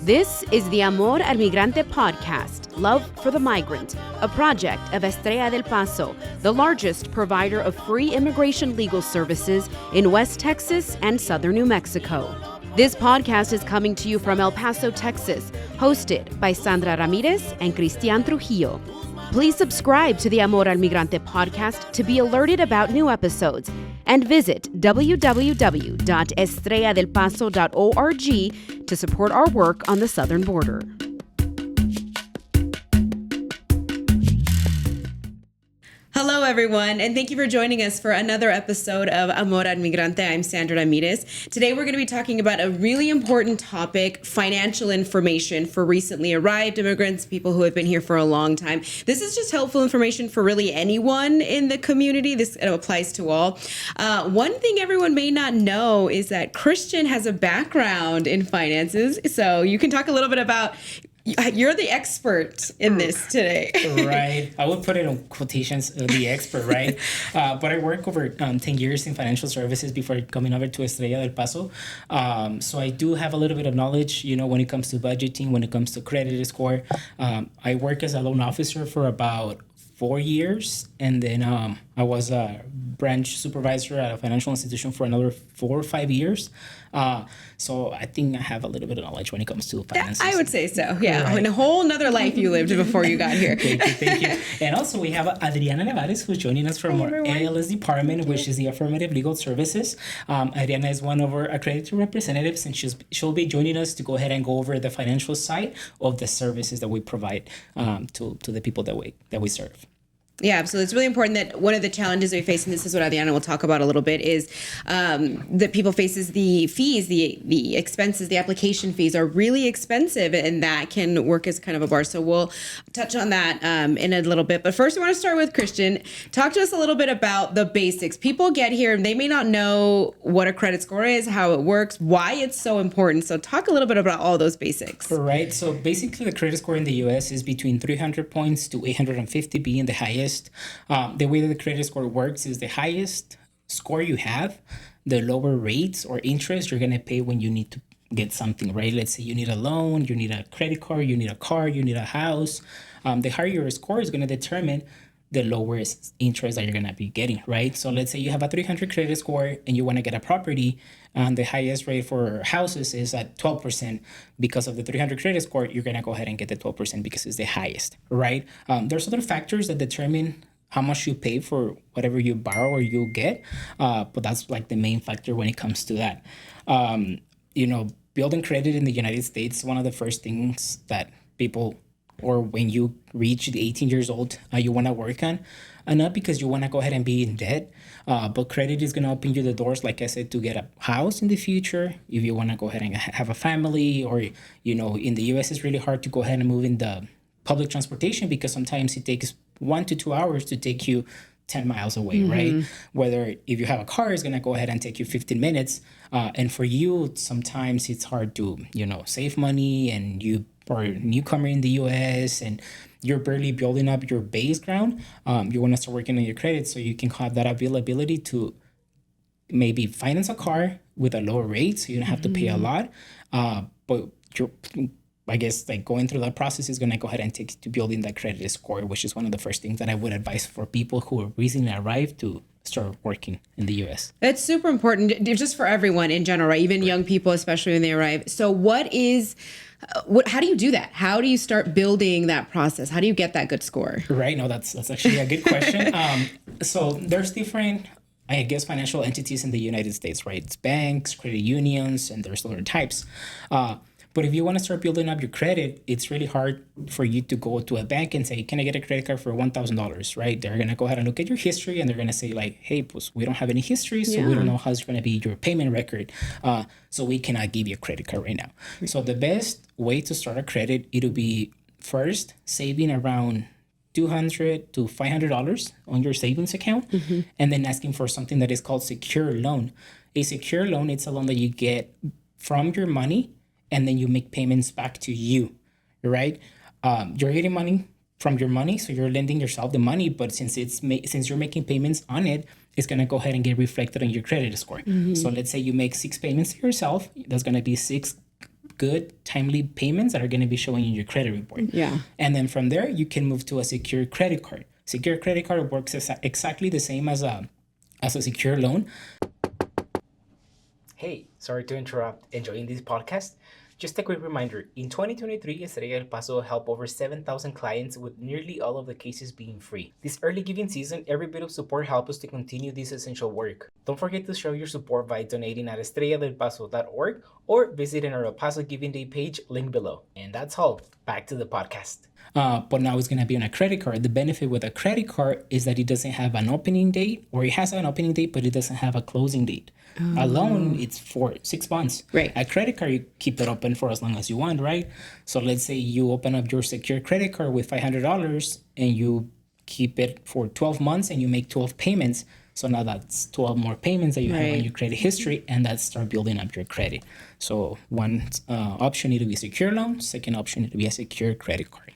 This is the Amor al Migrante podcast, Love for the Migrant, a project of Estrella del Paso, the largest provider of free immigration legal services in West Texas and southern New Mexico. This podcast is coming to you from El Paso, Texas, hosted by Sandra Ramirez and Cristian Trujillo. Please subscribe to the Amor al Migrante podcast to be alerted about new episodes and visit www.estrelladelpaso.org to support our work on the southern border. Hello, everyone, and thank you for joining us for another episode of Amor al Migrante. I'm Sandra Ramirez. Today, we're going to be talking about a really important topic, financial information for recently arrived immigrants, people who have been here for a long time. This is just helpful information for really anyone in the community. This applies to all. One thing everyone may not know is that Cristian has a background in finances, so you can talk a little bit about. You're the expert in this today. Right. I would put it in quotations, the expert, right? But I worked over 10 years in financial services before coming over to Estrella del Paso. So I do have a little bit of knowledge, when it comes to budgeting, when it comes to credit score. I work as a loan officer for about 4 years. And then I was a branch supervisor at a financial institution for another 4 or 5 years. So I think I have a little bit of knowledge when it comes to finances. I would say so, yeah. Right. In a whole nother life you lived before you got here. Thank you. And also we have Adriana Nevarez, who's joining us from our ALS department, which is the Affirmative Legal Services. Adriana is one of our accredited representatives, and she'll be joining us to go ahead and go over the financial side of the services that we provide to the people that we serve. Yeah, so it's really important that one of the challenges we face, and this is what Adriana will talk about a little bit, is that people faces the fees, the expenses, the application fees are really expensive, and that can work as kind of a bar. So we'll touch on that in a little bit. But first, we want to start with Cristian. Talk to us a little bit about the basics. People get here and they may not know what a credit score is, how it works, why it's so important. So talk a little bit about all those basics. Right. So basically, the credit score in the U.S. is between 300 points to 850 being the highest. The way that the credit score works is the highest score you have, the lower rates or interest you're going to pay when you need to get something, right? Let's say you need a loan, you need a credit card, you need a car, you need a house. The higher your score is going to determine the lowest interest that you're going to be getting, right? So let's say you have a 300 credit score and you want to get a property, and the highest rate for houses is at 12%. Because of the 300 credit score, you're going to go ahead and get the 12% because it's the highest, right? There's other factors that determine how much you pay for whatever you borrow or you get, but that's like the main factor when it comes to that. Building credit in the United States, one of the first things that people, or when you reach the 18 years old, you want to work on, and not because you want to go ahead and be in debt, but credit is going to open you the doors, like I said, to get a house in the future. If you want to go ahead and have a family, or, in the U.S. it's really hard to go ahead and move in the public transportation because sometimes it takes 1 to 2 hours to take you 10 miles away, right? Whether if you have a car, it's going to go ahead and take you 15 minutes. And for you, sometimes it's hard to, save money, and you are a newcomer in the U.S. and you're barely building up your base ground. You want to start working on your credit so you can have that availability to maybe finance a car with a lower rate so you don't have to pay a lot. But I guess like going through that process is going to go ahead and take you to building that credit score, which is one of the first things that I would advise for people who are recently arrived to start working in the U.S. It's super important just for everyone in general, right? Even young people, especially when they arrive. So how do you do that? How do you start building that process? How do you get that good score? Right. No, that's actually a good question. So there's different, I guess, financial entities in the United States, right? It's banks, credit unions, and there's other types. But if you want to start building up your credit, it's really hard for you to go to a bank and say, can I get a credit card for $1,000, right? They're going to go ahead and look at your history, and they're going to say like, hey, pues, we don't have any history, so we don't know how's going to be your payment record. So we cannot give you a credit card right now. So the best way to start a credit, it'll be first saving around $200 to $500 on your savings account, and then asking for something that is called secure loan. A secure loan, it's a loan that you get from your money, and then you make payments back to you, right? You're getting money from your money, so you're lending yourself the money, but since you're making payments on it, it's going to go ahead and get reflected on your credit score. So let's say you make 6 payments to yourself, that's going to be 6 good, timely payments that are going to be showing in your credit report. Yeah. And then from there, you can move to a secure credit card. Secure credit card works exactly the same as a secure loan. Hey, sorry to interrupt. Enjoying this podcast? Just a quick reminder, in 2023, Estrella del Paso helped over 7,000 clients with nearly all of the cases being free. This early giving season, every bit of support helps us to continue this essential work. Don't forget to show your support by donating at estrelladelpaso.org or visiting our El Paso Giving Day page, link below. And that's all. Back to the podcast. But now it's going to be on a credit card. The benefit with a credit card is that it doesn't have an opening date, or it has an opening date, but it doesn't have a closing date. A loan, it's for 6 months. Right. A credit card, you keep it open for as long as you want, right? So let's say you open up your secure credit card with $500 and you keep it for 12 months and you make 12 payments. So now that's 12 more payments that you have on your credit history, and that start building up your credit. So one option need to be a secure loan. Second option need to be a secure credit card.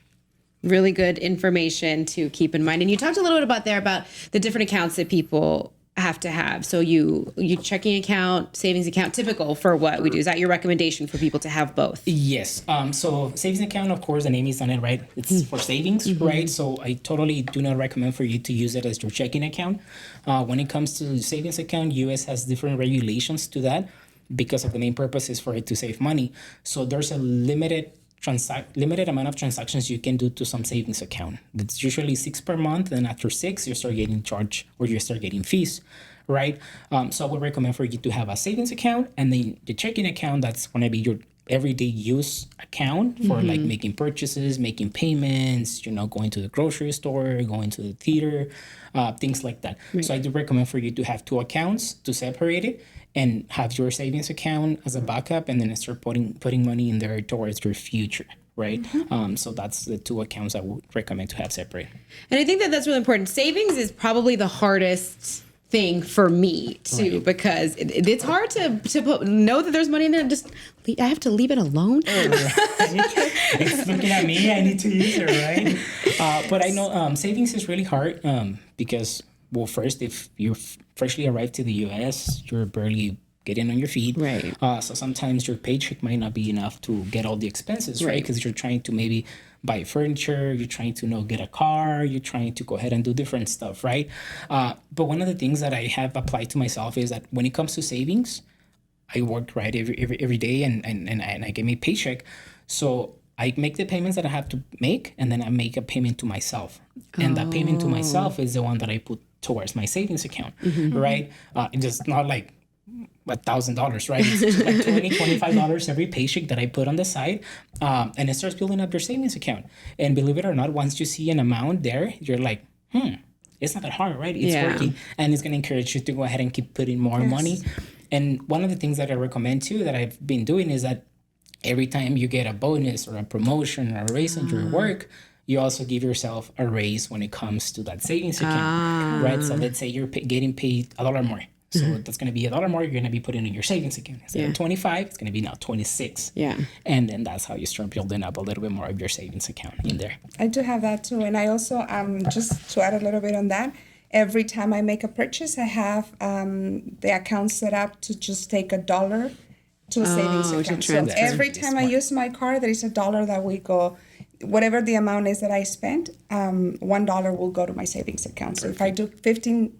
Really good information to keep in mind. And you talked a little bit about the different accounts that people have to have. So you checking account, savings account, typical for what we do. Is that your recommendation for people to have both? Yes. So savings account, of course, the name is on it, right? It's for savings, right? So I totally do not recommend for you to use it as your checking account. When it comes to savings account, US has different regulations to that because of the main purpose is for it to save money. So there's a limited amount of transactions you can do to some savings account. It's usually 6 per month, and after 6 you start getting charged or you start getting fees, right? So I would recommend for you to have a savings account, and then the checking account, that's going to be your everyday use account for like making purchases, making payments, going to the grocery store, going to the theater, things like that. Right. So I do recommend for you to have 2 accounts to separate it and have your savings account as a backup, and then start putting money in there towards your future, right? So that's the 2 accounts I would recommend to have separate. And I think that that's really important. Savings is probably the hardest thing for me too, because it's hard to know that there's money in there and just I have to leave it alone. It's looking at me. I need to use it, right? But I know savings is really hard because, well, first, if you freshly arrived to the U.S., you're barely getting on your feet. Right. So sometimes your paycheck might not be enough to get all the expenses, right? Because you're trying to maybe buy furniture, you're trying to get a car, you're trying to go ahead and do different stuff, right? But one of the things that I have applied to myself is that when it comes to savings, I work every day and I get my paycheck. So I make the payments that I have to make, and then I make a payment to myself. And that payment to myself is the one that I put towards my savings account, right? It's just not like $1,000, right? It's just like $25 every paycheck that I put on the side, and it starts building up your savings account. And believe it or not, once you see an amount there, you're like, it's not that hard, right? It's working, and it's going to encourage you to go ahead and keep putting more money. And one of the things that I recommend too that I've been doing is that every time you get a bonus or a promotion or a raise in your work, you also give yourself a raise when it comes to that savings account, right? So let's say you're getting paid $1 more. So that's going to be $1 more you're going to be putting in your savings account. Instead of 25, it's going to be now 26. Yeah. And then that's how you start building up a little bit more of your savings account in there. I do have that too. And I also, just to add a little bit on that, every time I make a purchase, I have the account set up to just take $1 to a savings account. So every time I use my card, there is $1 that will go, whatever the amount is that I spent, $1 will go to my savings account. So if I do 15,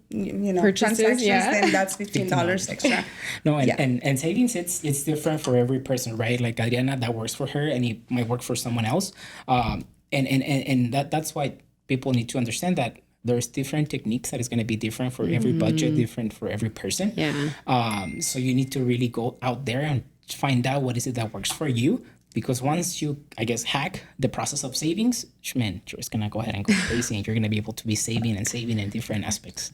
purchases, transactions, then that's $15 extra. No, and savings, it's different for every person, right? Like Adriana, that works for her, and it might work for someone else. And that's why people need to understand that there's different techniques that is going to be different for every budget, different for every person. Yeah. So you need to really go out there and find out what is it that works for you. Because once you, I guess, hack the process of savings, man, you're just going to go ahead and go crazy, and you're going to be able to be saving in different aspects.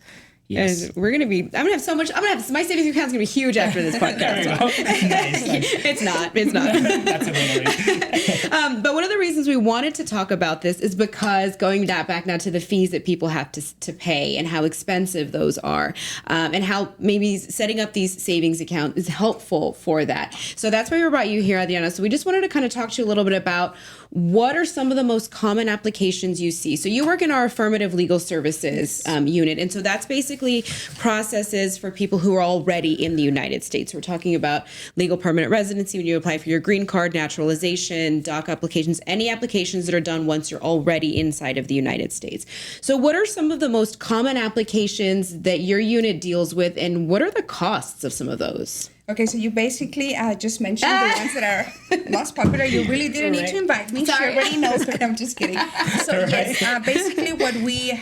Yes. And we're going to I'm going to have so much, my savings account's going to be huge after this podcast. Nice. It's not. That's a winner. But one of the reasons we wanted to talk about this is because going back now to the fees that people have to pay and how expensive those are, and how maybe setting up these savings accounts is helpful for that. So that's why we brought you here, Adriana. So we just wanted to kind of talk to you a little bit about what are some of the most common applications you see. So you work in our Affirmative Legal Services unit, and so that's basically basically processes for people who are already in the United States. We're talking about legal permanent residency when you apply for your green card, naturalization, DACA applications, any applications that are done once you're already inside of the United States. So what are some of the most common applications that your unit deals with, and what are the costs of some of those? Okay, so you basically just mentioned the ones that are most popular. You really didn't need to invite me. Sorry. She already knows, but I'm just kidding. So yes, basically what we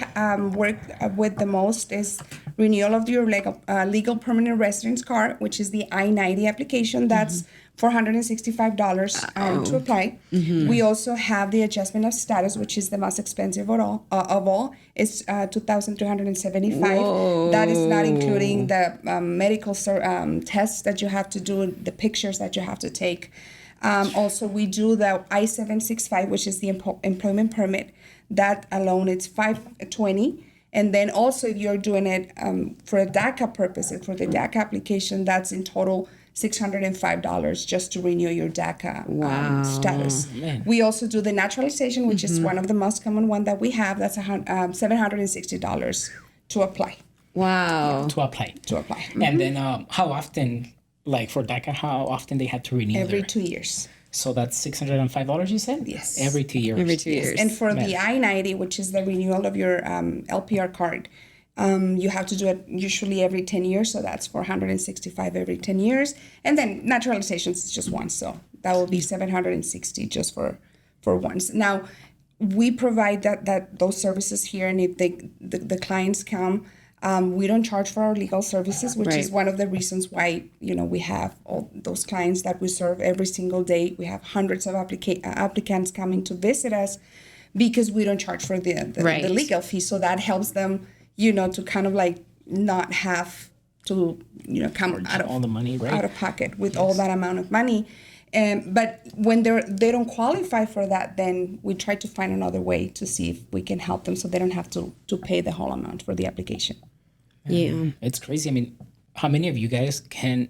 work with the most is renewal of your legal permanent residence card, which is the I-90 application. That's $465 to apply. We also have the adjustment of status, which is the most expensive of all. It's $2,375. That is not including the medical tests that you have to do, the pictures that you have to take. Also, we do the I-765, which is the employment permit. That alone, it's $520. And then also, if you're doing it for a DACA purposes, for the DACA application, that's in total $605 just to renew your DACA status. Man. We also do the naturalization, which is one of the most common one that we have. That's $760 to apply. Wow. To apply. And then how often, like for DACA, how often they have to renew? Every 2 years. So that's $605, you said? Yes. Every 2 years. Every 2 years. And for the I-90, which is the renewal of your LPR card, you have to do it usually every 10 years. So that's $465 every 10 years. And then naturalization is just once. So that will be $760 just for once. Now, we provide those services here. And if the clients come, we don't charge for our legal services, which is one of the reasons why, we have all those clients that we serve every single day. We have hundreds of applicants coming to visit us because we don't charge for the legal fee. So that helps them, to kind of like not have to, come out of all the money, out of pocket with all that amount of money. But when they don't qualify for that, then we try to find another way to see if we can help them so they don't have to pay the whole amount for the application. Yeah. It's crazy. I mean, how many of you guys can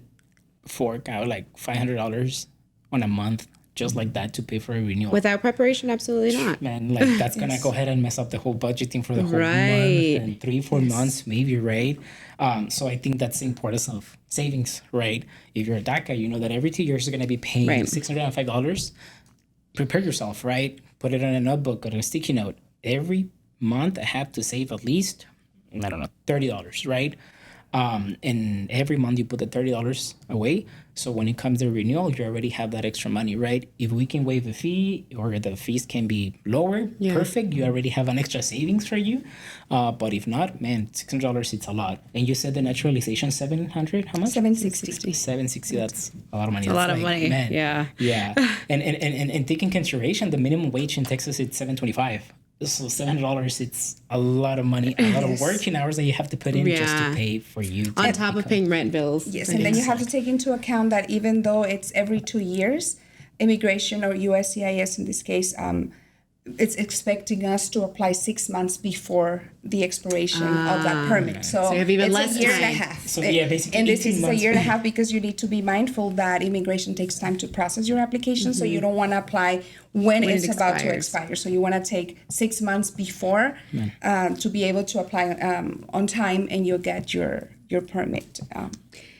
fork out like $500 on a month just like that to pay for a renewal? Without preparation, absolutely not. Man, like that's going to go ahead and mess up the whole budgeting for the whole month and 3-4 months maybe, right? So I think that's the importance of savings, right? If you're a DACA, you know that every 2 years you're going to be paying $605. Prepare yourself, right? Put it on a notebook or a sticky note. Every month I have to save at least, I don't know, $30, right? And every month you put the $30 away. So when it comes to renewal, you already have that extra money, right? If we can waive a fee or the fees can be lower, perfect. You already have an extra savings for you. But if not, man, $600, it's a lot. And you said the naturalization, $700, how much? $760. $760, that's a lot of money. It's a lot of money, man, yeah. And take in consideration, the minimum wage in Texas, it's $7.25. So $700, it's a lot of money, a lot of working hours that you have to put in just to pay for you. On top of paying rent bills. Yes, and then you have to take into account that even though it's every 2 years, immigration or USCIS in this case, it's expecting us to apply 6 months before the expiration of that permit. So you have even it's less a year time. and a half. So basically, and this is a year and a months. half because you need to be mindful that immigration takes time to process your application. So you don't want to apply when it's about to expire. So you want to take 6 months before to be able to apply on time, and you'll get your permit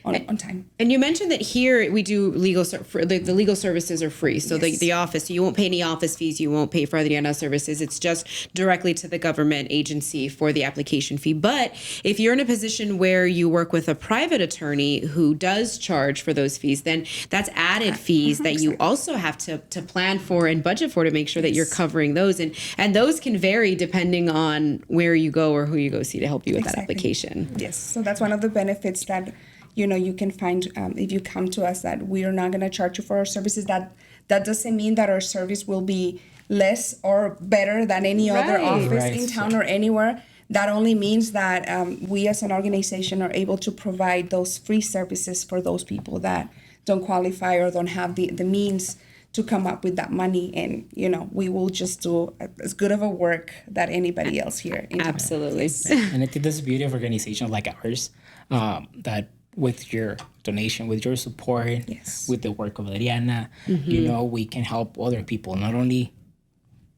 on time. And you mentioned that here we do the legal services are free. So the office, so you won't pay any office fees. You won't pay for Adriana services. It's just directly to the government agency for the application fee. But if you're in a position where you work with a private attorney who does charge for those fees, then that's added fees that you also have to plan for and budget for to make sure that you're covering those. And those can vary depending on where you go or who you go see to help you with that application. Yes. So that's one of the benefits that you can find if you come to us, that we are not going to charge you for our services. That doesn't mean that our service will be less or better than any other office in town or anywhere. That only means that we as an organization are able to provide those free services for those people that don't qualify or don't have the means to come up with that money. And, we will just do as good of a work that anybody else here in town. Absolutely. And I think that's the beauty of organizations like ours, that with your donation, with your support, with the work of Adriana, we can help other people, not only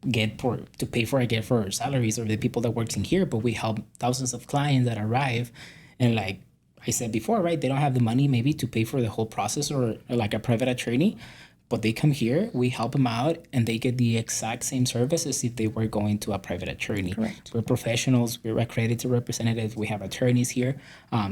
to pay for our salaries or the people that works in here, but we help thousands of clients that arrive, and like I said before, right, they don't have the money maybe to pay for the whole process or like a private attorney, but they come here, we help them out, and they get the exact same service as if they were going to a private attorney. Correct. We're professionals, we're accredited representatives, we have attorneys here.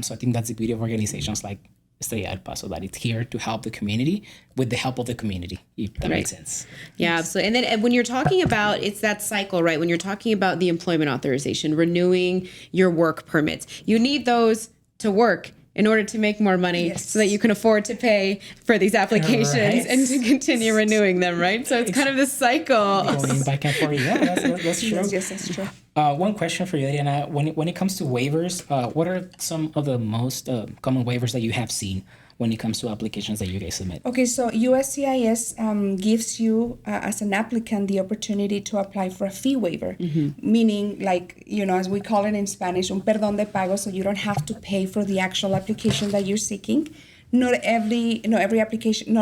So I think that's the beauty of organizations like Estrella del Paso, that it's here to help the community with the help of the community, if that makes sense. Yeah, absolutely. And then when you're talking about, it's that cycle, right? When you're talking about the employment authorization, renewing your work permits, you need those to work in order to make more money so that you can afford to pay for these applications and to continue renewing them, right? So it's kind of this cycle. Going back and forth. Yeah, that's true. Yes, that's true. One question for you, Adriana. When it comes to waivers, what are some of the most common waivers that you have seen when it comes to applications that you guys submit? Okay, so USCIS gives you, as an applicant, the opportunity to apply for a fee waiver, meaning, like, as we call it in Spanish, un perdón de pago, so you don't have to pay for the actual application that you're seeking. Not every application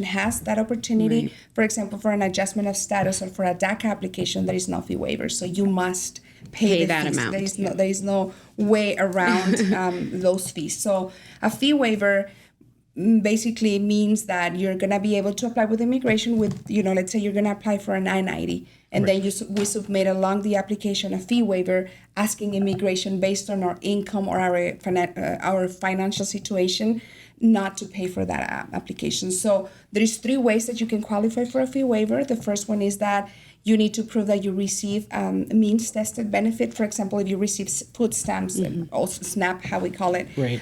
has that opportunity. Right. For example, for an adjustment of status or for a DACA application, there is no fee waiver, so you must pay that fees. Amount. There is no way around those fees. So a fee waiver basically means that you're going to be able to apply with immigration with, let's say you're going to apply for an I-90, and then we submit along the application a fee waiver asking immigration based on our income or our financial situation not to pay for that application. So there's 3 ways that you can qualify for a fee waiver. The first one is that you need to prove that you receive means tested benefit. For example, if you receive food stamps, also SNAP, how we call it. Right.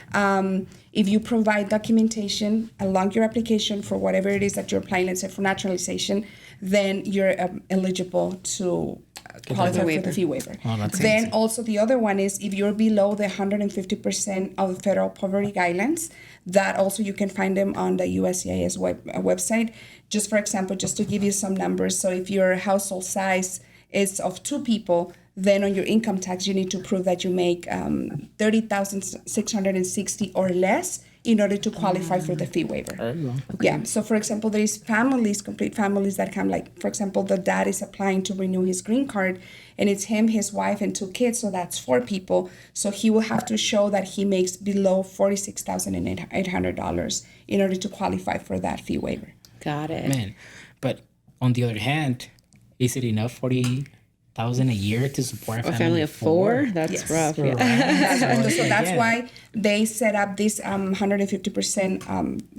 If you provide documentation along your application for whatever it is that you're applying, let's say for naturalization, then you're eligible to qualify for the fee waiver. Then also the other one is if you're below the 150% of the federal poverty guidelines, that also you can find them on the USCIS website. Just for example, just to give you some numbers, so if your household size is of 2 people, then on your income tax, you need to prove that you make $30,660 or less in order to qualify for the fee waiver. Okay. Yeah. So, for example, there is complete families that come, like, for example, the dad is applying to renew his green card, and it's him, his wife, and 2 kids, so that's 4 people. So he will have to show that he makes below $46,800 in order to qualify for that fee waiver. Got it. Man, but on the other hand, is it enough $40,000 a year to support a family of 4? That's rough. Yeah. So that's why they set up this 150%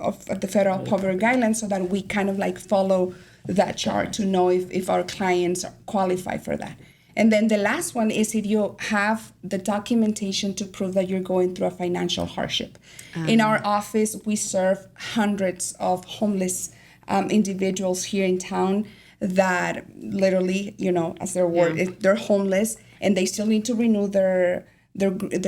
of the federal poverty guidelines, so that we kind of like follow that chart to know if our clients qualify for that. And then the last one is if you have the documentation to prove that you're going through a financial hardship. In our office, we serve hundreds of homeless individuals here in town that literally, as their word, they're homeless and they still need to renew their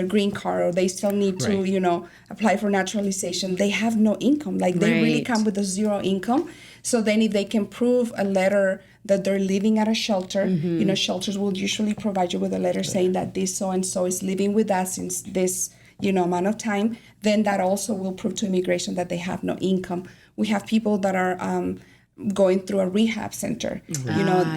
green card, or they still need to, apply for naturalization. They have no income. Like, they really come with a 0 income. So then if they can prove a letter that they're living at a shelter, shelters will usually provide you with a letter saying that this so-and-so is living with us since this, amount of time, then that also will prove to immigration that they have no income. We have people that are going through a rehab center,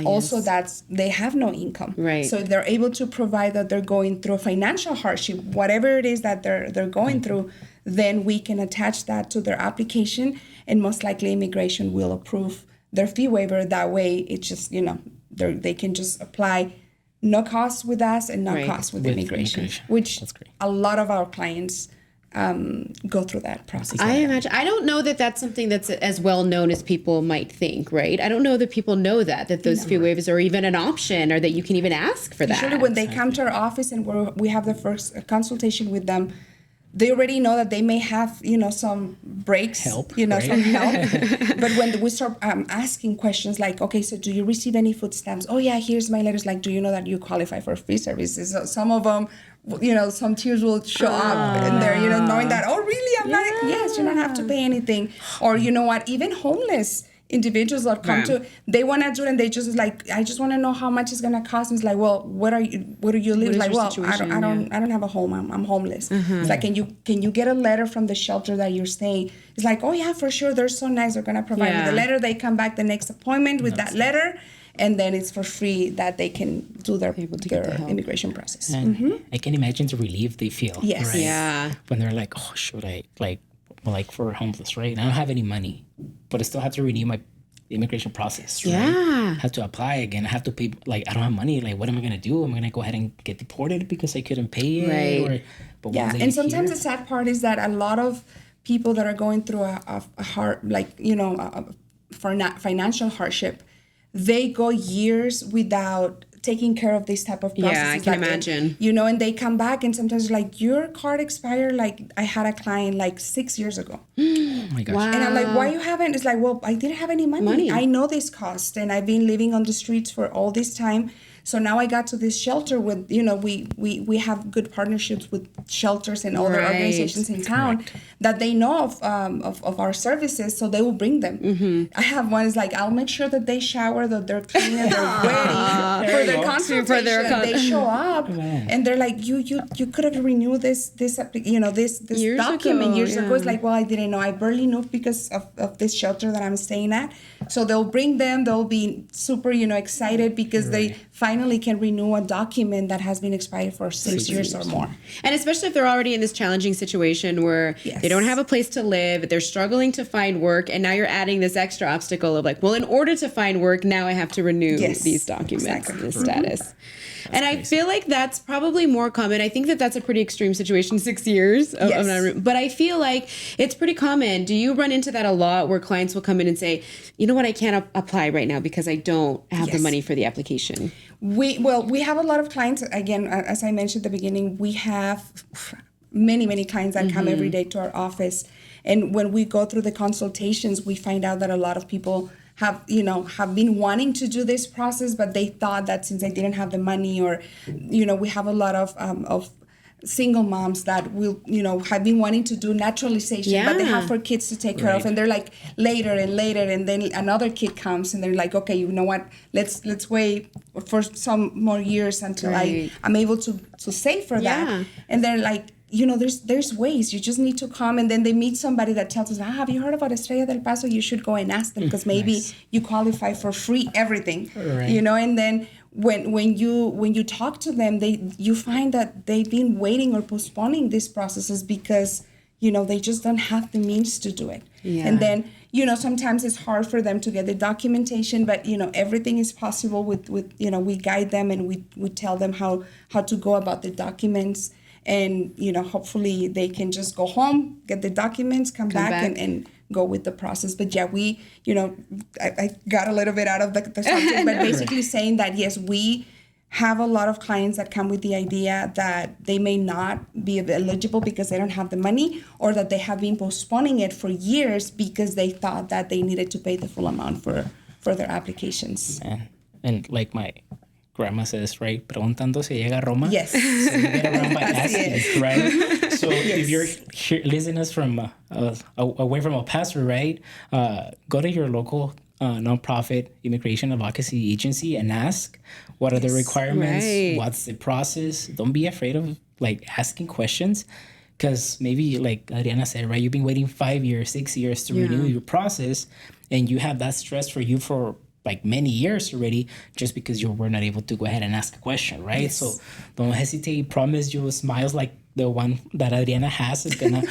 also they have no income. Right. So they're able to provide that they're going through a financial hardship, whatever it is that they're going through, then we can attach that to their application, and most likely immigration will approve their fee waiver. That way it's just, they can just apply no cost with us and no cost with immigration, which a lot of our clients go through that process. I imagine. I don't know that that's something that's as well known as people might think, right? I don't know that people know that those fee waivers are even an option, or that you can even ask for that. Usually when they come to our office and we have the first consultation with them, they already know that they may have, some breaks, some help. But when we start asking questions like, okay, so do you receive any food stamps? Oh yeah, here's my letters. Like, do you know that you qualify for free services? So some of them, some tears will show up in there, knowing that, oh really, I'm not, yes, you don't have to pay anything. Or even homeless individuals that come they want to do it, and they just like, I just want to know how much it's gonna cost. And it's like, well, where do you live? Like, well, I don't have a home. I'm homeless. It's like, can you get a letter from the shelter that you're staying? It's like, oh yeah, for sure. They're so nice. They're gonna provide me the letter. They come back the next appointment with that letter, and then it's for free that they can do their immigration process. And I can imagine the relief they feel. Yes. Right? Yeah. When they're like, oh, should I like for homeless, right? And I don't have any money, but I still have to renew my immigration process, right? Yeah. I have to apply again. I have to pay, like, I don't have money. Like, what am I going to do? Am I going to go ahead and get deported because I couldn't pay it? Right. But Yeah, and sometimes the sad part is that a lot of people that are going through a hard, like, for financial hardship, they go years without taking care of this type of processes. Yeah, I can imagine. And they come back and sometimes like, your card expired. Like, I had a client like 6 years ago. Oh my gosh. Wow. And I'm like, why you haven't? It's like, well, I didn't have any money. I know this cost, and I've been living on the streets for all this time. So now I got to this shelter with, we have good partnerships with shelters and other organizations in town that they know of our services, so they will bring them. I have one is like, I'll make sure that they shower, that they're clean, and they're ready for their consultation. They show up and they're like, you could have renewed this document years ago. It's like, well, I didn't know. I barely knew because of this shelter that I'm staying at. So they'll bring them. They'll be super, excited because they finally can renew a document that has been expired for 6 years or more. And especially if they're already in this challenging situation where they don't have a place to live, they're struggling to find work, and now you're adding this extra obstacle of like, well, in order to find work, now I have to renew these documents and this status. And I feel like that's probably more common. I think that that's a pretty extreme situation, 6 years. But I feel like it's pretty common. Do you run into that a lot where clients will come in and say, you know what, I can't apply right now because I don't have the money for the application? We have a lot of clients. Again, as I mentioned at the beginning, we have many clients that come every day to our office. And when we go through the consultations, we find out that a lot of people have been wanting to do this process, but they thought that since they didn't have the money, or, we have a lot of single moms that will, have been wanting to do naturalization, but they have 4 kids to take care of, and they're like later, and then another kid comes, and they're like, okay, you know what? Let's wait for some more years until I'm able to save for that. And they're like, there's ways. You just need to come, and then they meet somebody that tells us, have you heard about Estrella del Paso? You should go and ask them because maybe you qualify for free everything, and then when you talk to them, you find that they've been waiting or postponing these processes because, they just don't have the means to do it. And then, sometimes it's hard for them to get the documentation, but, everything is possible with we guide them, and we tell them how to go about the documents. And, hopefully they can just go home, get the documents, come back. And go with the process. But we, I got a little bit out of the subject, but basically saying that, yes, we have a lot of clients that come with the idea that they may not be eligible because they don't have the money, or that they have been postponing it for years because they thought that they needed to pay the full amount for their applications. And like my grandma says, right? Preguntando se llega a Roma. Yes. So you get around by asking, right? So if you're listening to us from away from El Paso, right? Go to your local nonprofit immigration advocacy agency and ask, what are the requirements? What's the process? Don't be afraid of like asking questions. Because maybe, like Adriana said, right, you've been waiting 5 years, 6 years to renew your process, and you have that stress for you for like many years already, just because you were not able to go ahead and ask a question, right? So don't hesitate. Promise you smiles like the one that Adriana has is gonna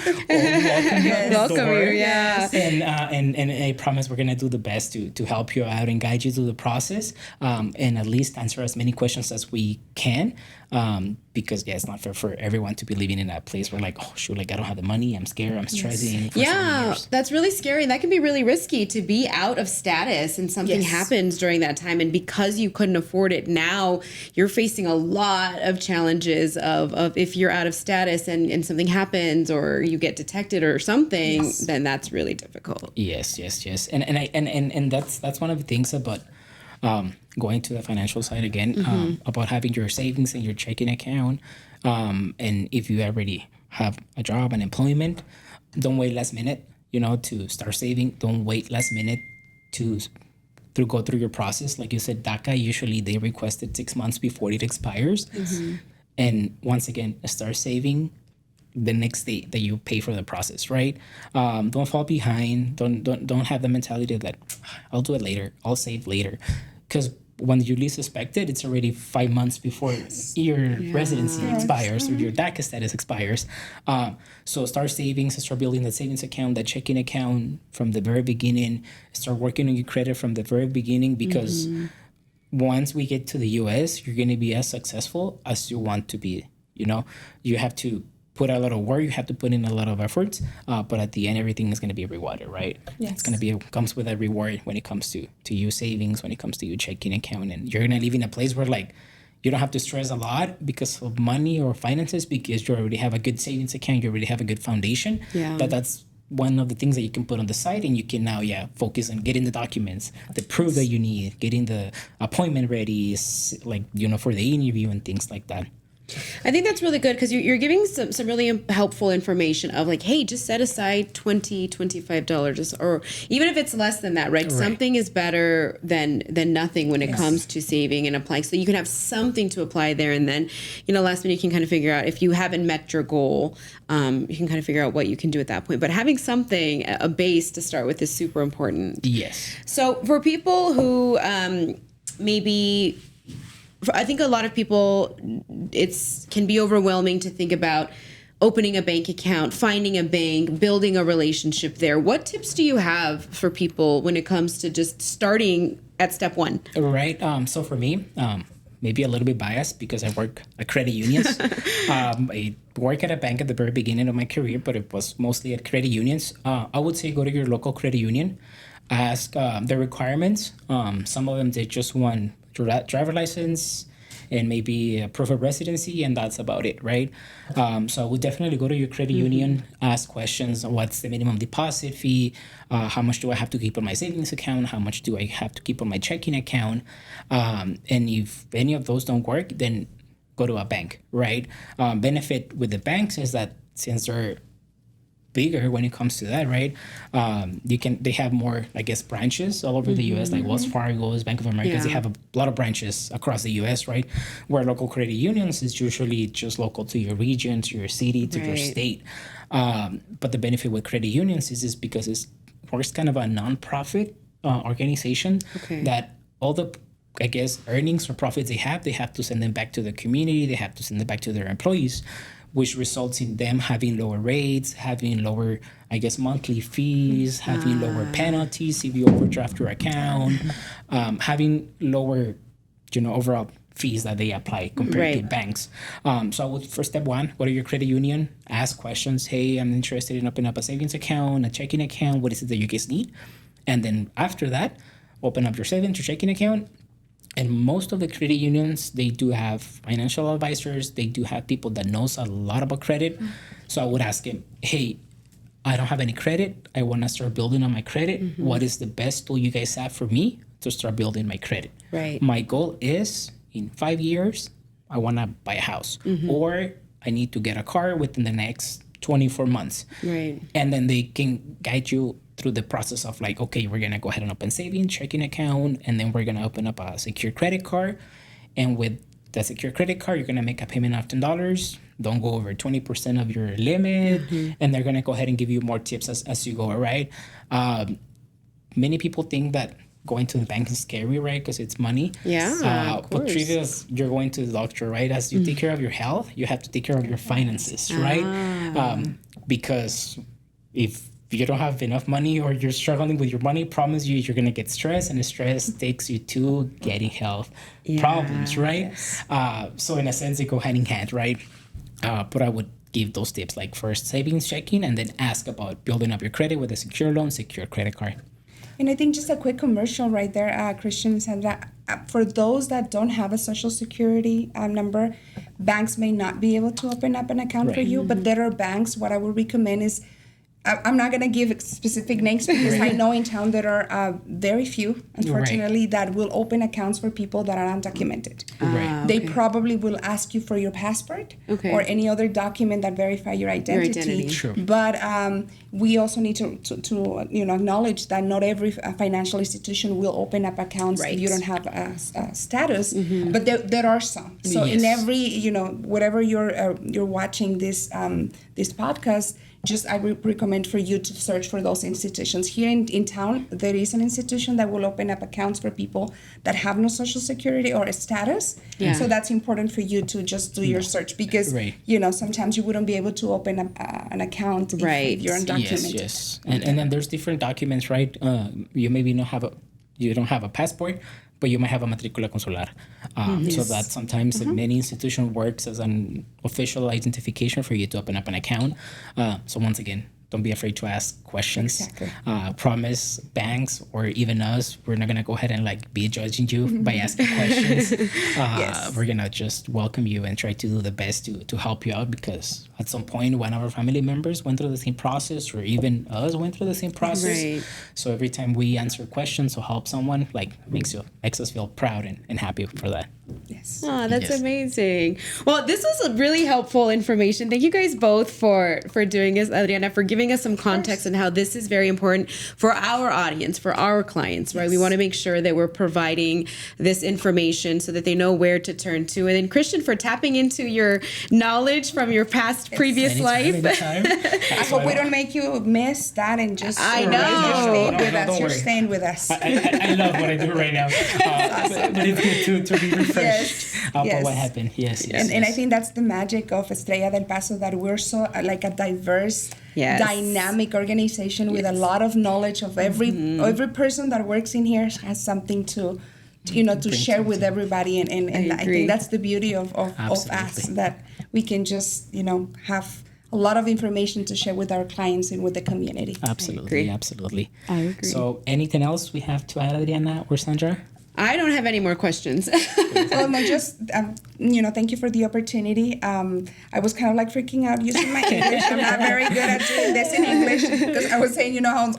welcome you, and I promise we're gonna do the best to help you out and guide you through the process, and at least answer as many questions as we can, because it's not fair for everyone to be living in that place where like, oh shoot, like I don't have the money, I'm scared, I'm stressing. That's really scary, and that can be really risky to be out of status and something happens during that time, and because you couldn't afford it, now you're facing a lot of challenges of if you're out of status and something happens or you get detected or something, then that's really difficult. Yes. And that's one of the things about going to the financial side again, about having your savings in your checking account, and if you already have a job and employment, don't wait last minute to start saving. Don't wait last minute to go through your process. Like you said, DACA, usually they requested 6 months before it expires. And once again, start saving the next day that you pay for the process, right? Don't fall behind. Don't have the mentality that I'll do it later, I'll save later. Because when you least suspect it, it's already 5 months before your residency expires or your DACA status expires. So start saving, start building that savings account, that checking account from the very beginning. Start working on your credit from the very beginning, because once we get to the US, you're going to be as successful as you want to be. You know, you have to put a lot of work, you have to put in a lot of efforts, but at the end, everything is going to be rewarded, right? Yes. It's going to be comes with a reward when it comes to you savings, when it comes to your checking account, and you're going to live in a place where like you don't have to stress a lot because of money or finances, because you already have a good savings account, you already have a good foundation. Yeah. That's one of the things that you can put on the side, and you can now focus on getting the documents, the proof that you need, getting the appointment ready, like, you know, for the interview and things like that. I think that's really good, because you're giving some really helpful information of like, hey, just set aside $25, or even if it's less than that, right? Something is better than nothing when it comes to saving and applying. So you can have something to apply there, and then, you know, last minute you can kind of figure out if you haven't met your goal. You can kind of figure out what you can do at that point. But having something, a base to start with, is super important. Yes. So for people who maybe, I think a lot of people, can be overwhelming to think about opening a bank account, finding a bank, building a relationship there. What tips do you have for people when it comes to just starting at step one? Right. So for me, maybe a little bit biased because I work at credit unions. I work at a bank at the very beginning of my career, but it was mostly at credit unions. I would say go to your local credit union, ask the requirements. Some of them, they just want driver license and maybe a proof of residency, and that's about it, right? So I would definitely go to your credit union, ask questions. What's the minimum deposit fee? How much do I have to keep on my savings account? How much do I have to keep on my checking account? And if any of those don't work, then go to a bank, right? Benefit with the banks is that since they're bigger when it comes to that, right? They have more, I guess, branches all over the U.S. Like Wells Fargo's, Bank of America. They have a lot of branches across the U.S., right? Where local credit unions is usually just local to your region, to your city, to your state. But the benefit with credit unions is because it works kind of a non-profit organization that all the, I guess, earnings or profits they have to send them back to the community. They have to send them back to their employees, which results in them having lower rates, having lower, I guess, monthly fees, having lower penalties if you overdraft your account, having lower, you know, overall fees that they apply compared to banks. So I would, for step one, go to your credit union, ask questions. Hey, I'm interested in opening up a savings account, a checking account. What is it that you guys need? And then after that, open up your savings or checking account. And most of the credit unions, they do have financial advisors. They do have people that knows a lot about credit. So I would ask him, hey, I don't have any credit. I want to start building on my credit. What is the best tool you guys have for me to start building my credit? Right. My goal is in 5 years, I want to buy a house. Or I need to get a car within the next 24 months. Right. And then they can guide you through the process of like, okay, we're going to go ahead and open savings, checking account, and then we're going to open up a secure credit card. And with the secure credit card, you're going to make a payment of $10. Don't go over 20% of your limit. And they're going to go ahead and give you more tips as you go, right? Many people think that going to the bank is scary, right? Because it's money. Yeah, of but course. treat it as you're going to the doctor, right? As you take care of your health, you have to take care of your finances, right? Because if you don't have enough money or you're struggling with your money, promise you're going to get stressed, and the stress takes you to getting health problems, right? So in a sense, they go hand in hand, right? But I would give those tips, like first savings, checking, and then ask about building up your credit with a secure loan, secure credit card. And I think just a quick commercial right there, Cristian and Sandra, for those that don't have a social security number, banks may not be able to open up an account for you, but there are banks, what I would recommend is, I'm not going to give specific names because I know in town there are very few, unfortunately, that will open accounts for people that are undocumented. They probably will ask you for your passport or any other document that verify your identity. Sure. But we also need to acknowledge that not every financial institution will open up accounts if you don't have a status. But there are some. So in every, whatever you're watching this podcast, I recommend for you to search for those institutions. Here in town, there is an institution that will open up accounts for people that have no Social Security or a status. Yeah. So that's important for you to just do your search because, sometimes you wouldn't be able to open an account if you're undocumented. Yes. And then there's different documents, right? You maybe you don't have a passport, but you might have a matrícula consular. So that sometimes many institution works as an official identification for you to open up an account. So once again, don't be afraid to ask questions. Exactly. Promise banks or even us, we're not gonna go ahead and be judging you by asking questions. We're gonna just welcome you and try to do the best to help you out, because at some point one of our family members went through the same process, or even us went through the same process. Right. So every time we answer questions or help someone, makes us feel proud and happy for that. Yes. Oh, that's amazing. Well, this was a really helpful information. Thank you guys both for doing this, Adriana, for giving us some context on how this is very important for our audience, for our clients, right? We want to make sure that we're providing this information so that they know where to turn to. And then Cristian, for tapping into your knowledge from your past previous life. I hope we don't make you miss that and just I know. You're staying with us. I love what I do right now. But it's good to be refreshed about what happened. Yes. And I think that's the magic of Estrella del Paso, that we're so a diverse, dynamic organization with a lot of knowledge of every person that works in here has something to share with everybody. And I think that's the beauty of us, that we can just, have a lot of information to share with our clients and with the community. Absolutely. I agree. So anything else we have to add, Adriana or Sandra? I don't have any more questions. Well, no, just, thank you for the opportunity. I was kind of freaking out using my English. I'm not very good at doing this in English, because I was saying, how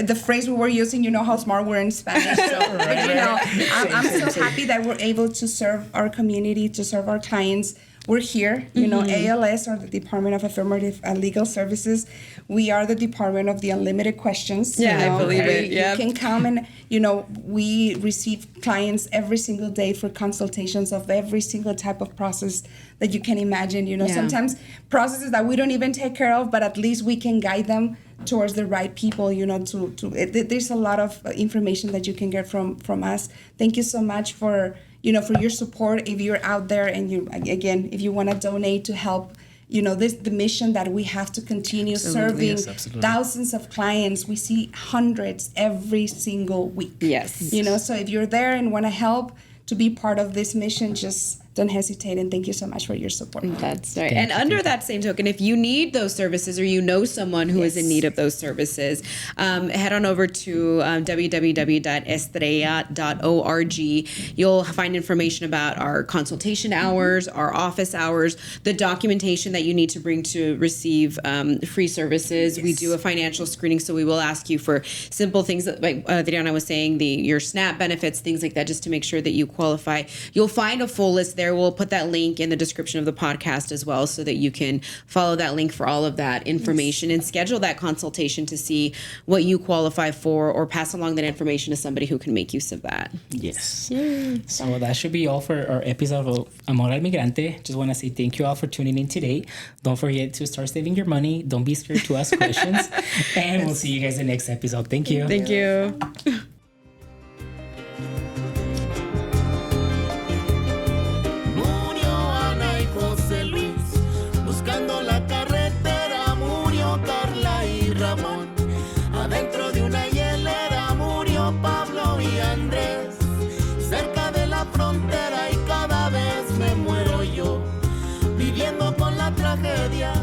the phrase we were using, how smart we're in Spanish. So, I'm so happy that we're able to serve our community, to serve our clients. We're here, ALS, or the Department of Affirmative Legal Services. We are the Department of the Unlimited Questions. I believe it. You can come and, we receive clients every single day for consultations of every single type of process that you can imagine. Sometimes processes that we don't even take care of, but at least we can guide them towards the right people, there's a lot of information that you can get from us. Thank you so much for your support. If you're out there and if you want to donate to help, the mission that we have to continue serving thousands of clients. We see hundreds every single week. Yes. So if you're there and want to help to be part of this mission, just don't hesitate, and thank you so much for your support. That's right. And under that same token, if you need those services, or someone who is in need of those services, head on over to www.estrella.org. You'll find information about our consultation hours, our office hours, the documentation that you need to bring to receive free services. We do a financial screening, so we will ask you for simple things that, like Adriana was saying, your SNAP benefits, things like that, just to make sure that you qualify. You'll find a full list there. We'll put that link in the description of the podcast as well, so that you can follow that link for all of that information and schedule that consultation to see what you qualify for, or pass along that information to somebody who can make use of that. Yes. So that should be all for our episode of Amor al Migrante. Just want to say thank you all for tuning in today. Don't forget to start saving your money. Don't be scared to ask questions. And we'll see you guys in the next episode. Thank you. Thank you. Adentro de una hielera murió Pablo y Andrés, cerca de la frontera, y cada vez me muero yo, viviendo con la tragedia